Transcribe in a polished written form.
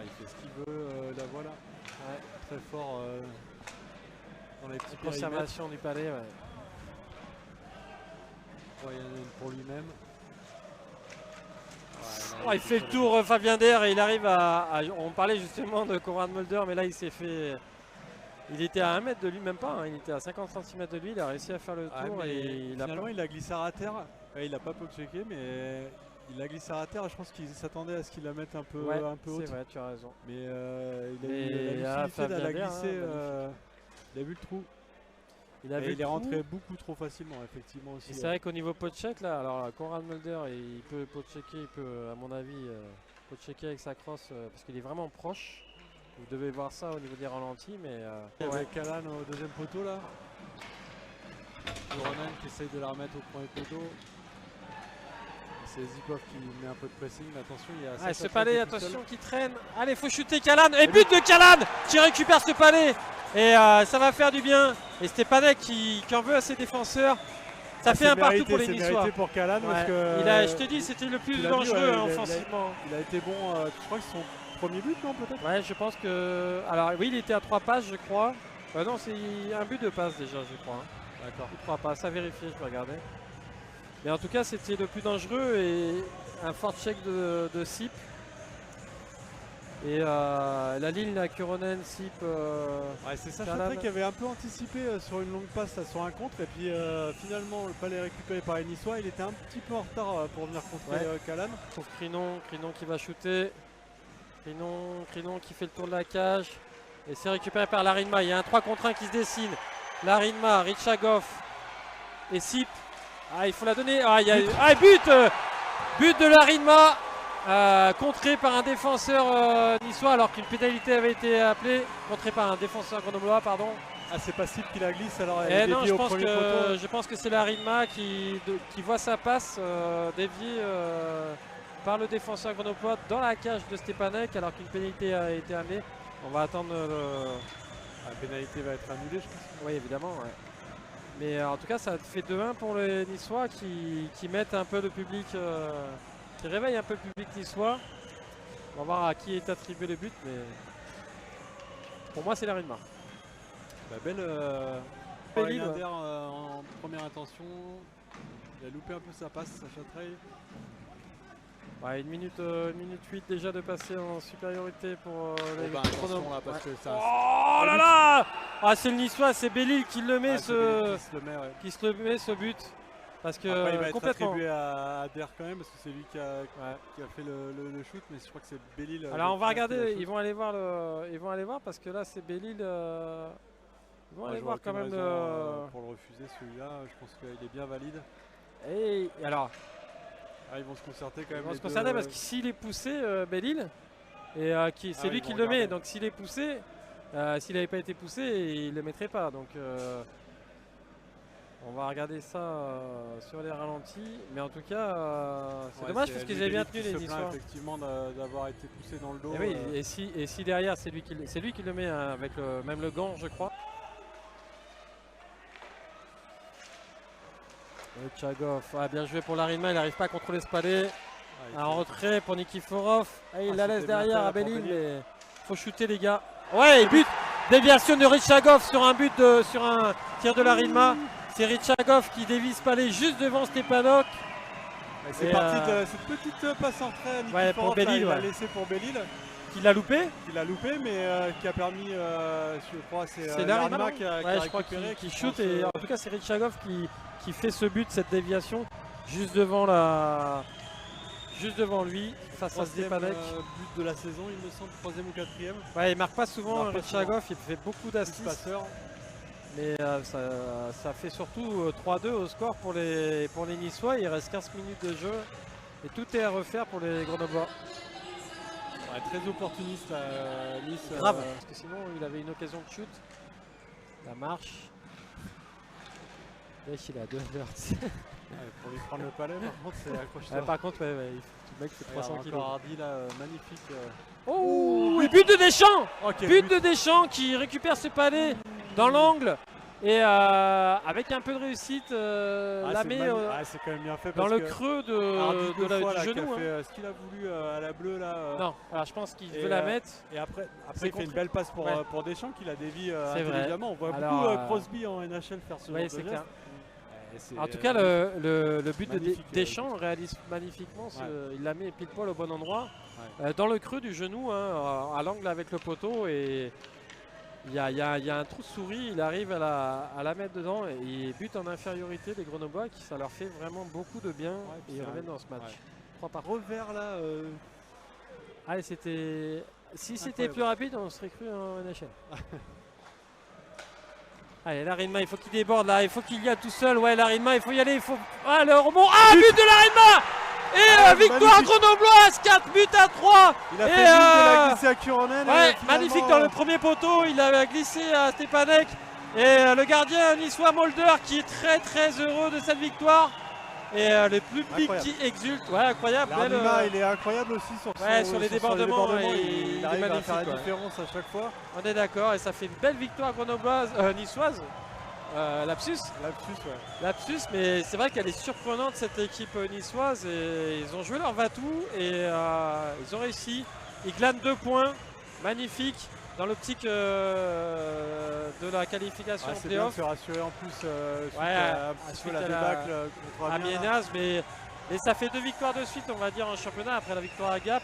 il fait ce qu'il veut, la voilà. Ouais, très fort dans les petits conservation du palais. Ouais. Ouais, il y en a une pour lui-même. Oh, il fait le tour Fabien Der et il arrive on parlait justement de Konrad Mulder, mais là il s'est fait. Il était à 1 mètre de lui, même pas, hein, il était à 50 cm de lui, il a réussi à faire le tour et finalement il a glissé à terre. Ouais, il a pas checké, mais il a glissé à terre. Je pense qu'il s'attendait à ce qu'il la mette un peu, haute. C'est vrai, tu as raison. Mais il a eu la lucidité d'aller glisser. Il a vu le trou. Il est rentré beaucoup trop facilement, effectivement aussi. C'est vrai qu'au niveau pot-check, là, alors Konrad Mulder, il peut pot-checker, il peut, à mon avis, pot-checker avec sa crosse parce qu'il est vraiment proche. Vous devez voir ça au niveau des ralentis, mais. Il y avait Callan au deuxième poteau là. Ronan qui essaye de la remettre au premier poteau. C'est Zipov qui met un peu de pressing, mais attention, il y a. Ce palais, attention, qui traîne. Allez, faut shooter Callan. Et but de Callan qui récupère ce palais. Et ça va faire du bien. Et Stepanek qui en veut à ses défenseurs. Ça fait un partout pour les Niçois. C'est mérité pour Callan parce que. Je te dis, c'était le plus dangereux offensivement. Il a été bon, je crois que c'est son premier but, non, peut-être. Ouais, je pense que. Alors, oui, il était à 3 passes, je crois. Non, c'est un but de passe déjà, je crois. Hein. D'accord. 3 passes, à vérifier, je vais regarder. Mais en tout cas, c'était le plus dangereux et un fort check de Sip. Et la ligne, la Kuronen, Sip. Ouais, c'est ça, Chantray qui avait un peu anticipé sur une longue passe sur un contre. Et puis finalement, le palais récupéré par les Niçois. Il était un petit peu en retard pour venir contrer Callan. Trouve Crinon qui va shooter. Crinon qui fait le tour de la cage. Et c'est récupéré par Larinma. Il y a un 3 contre 1 qui se dessine. Larinma, Richagov et Sip. Ah, il faut la donner. Ah, il y a but de Larinma. Contré par un défenseur niçois alors qu'une pénalité avait été appelée, contré par un défenseur grenoblois, pardon. Ah, c'est pas Sip qui la glisse alors. Non, je pense que c'est Larinma qui voit sa passe déviée par le défenseur grenoblois dans la cage de Stepanek alors qu'une pénalité a été amenée. On va attendre la pénalité va être annulée, je pense. Oui, évidemment. Ouais. Mais en tout cas, ça fait 2-1 pour les Niçois qui mettent un peu de public. Qui réveille un peu le public niçois. On va voir à qui est attribué le but, mais pour moi c'est Larinma. Belle Linder en première intention. Il a loupé un peu sa passe, Sacha Trey. Ouais, 1 minute 8 déjà de passer en supériorité pour les chronos. Parce que ça, oh là là. Ah, c'est le Niçois, c'est Bellil qui le met, qui se le met ce but. Parce que après, il va complètement. être attribué à Der quand même parce que c'est lui qui a fait le shoot, mais je crois que c'est Bellil. Alors on va regarder, ils vont aller voir parce que là c'est Bellil. Ils vont aller voir quand même pour le refuser celui-là. Je pense qu'il est bien valide. Et alors ils vont se concerter quand même. Ils vont se concerter parce que s'il est poussé, Bellil, et c'est lui qui le met. Donc s'il est poussé, s'il n'avait pas été poussé, il le mettrait pas. Donc on va regarder ça sur les ralentis, mais en tout cas, c'est dommage parce qu'ils avaient bien tenu les Niçois. Effectivement, d'avoir été poussé dans le dos. Et oui, et si derrière c'est lui qui le met avec même le gant, je crois. Tchagov, bien joué pour Larinma, il n'arrive pas à contrôler ce palais. Un retrait pour Nikiforov. Il la laisse derrière à Bellil, mais il faut shooter les gars. Ouais, but, déviation de Richagov sur un tir de Larinma. C'est Richagov qui dévie ce palais juste devant Stepanok. C'est parti de cette petite passe en retrait pour Bellil. Il l'a laissé pour Bellil. Qui l'a loupé. Mais qui a permis, je crois, c'est Larinma qui a récupéré. Qui shoot et en tout cas c'est Richagov qui fait ce but, cette déviation, juste devant lui, face à Stepanek. But de la saison, il me semble, 3e ou 4e. Ouais, il marque pas souvent Richagov, il fait beaucoup d'assists. Mais ça fait surtout 3-2 au score pour les Niçois. Il reste 15 minutes de jeu et tout est à refaire pour les Grenoblois. Ouais, très opportuniste Nice. Grave, parce que sinon il avait une occasion de shoot. La marche. Là, il a 2 heures. Pour lui prendre le palais, par contre, c'est accroché. Par contre, le mec fait 300 kg. Hardy là, magnifique. Oh, et but de Deschamps. But de Deschamps qui récupère ce palais dans l'angle Et avec un peu de réussite, Lamé c'est quand même bien fait dans parce le que creux du genou. ce qu'il a voulu à la bleue là. Non, alors je pense qu'il veut la mettre. Et après il fait une belle passe pour Deschamps qui la dévie intelligemment. On voit alors, beaucoup Crosby en NHL faire ce genre de geste. En tout cas, le but de Deschamps réalise magnifiquement. Il la met pile poil au bon endroit. Dans le creux du genou, à l'angle avec le poteau. Et il y a un trou de souris. Il arrive à la mettre dedans. Et il bute en infériorité les Grenoblois. Ça leur fait vraiment beaucoup de bien. Et ils reviennent dans ce match. 3 par revers là. Allez, c'était. Si c'était plus rapide, on serait cru en NHL. Allez, Larinma, il faut qu'il déborde là, il faut qu'il y aille tout seul. Ouais, Larinma, il faut y aller, il faut. Ah, le rebond. Ah, but de Larinma. Et victoire grenobloise, 4 buts à 3. Il a fait il a glissé à Kuronen. Ouais, magnifique dans le premier poteau, il a glissé à Stepanek. Et le gardien niçois Mulder qui est très heureux de cette victoire. Et le public qui exulte. Ouais, incroyable. Larinma, il est incroyable aussi sur les débordements. Il arrive à faire la différence à chaque fois. On est d'accord, et ça fait une belle victoire grenobloise, niçoise. Lapsus, mais c'est vrai qu'elle est surprenante cette équipe niçoise. Et ils ont joué leur va-tout et ils ont réussi. Ils glanent 2 points, magnifique. Dans l'optique de la qualification c'est bien de se rassurer en plus suite à la débâcle contre Amiens, mais ça fait 2 victoires de suite, on va dire, en championnat après la victoire à Gap.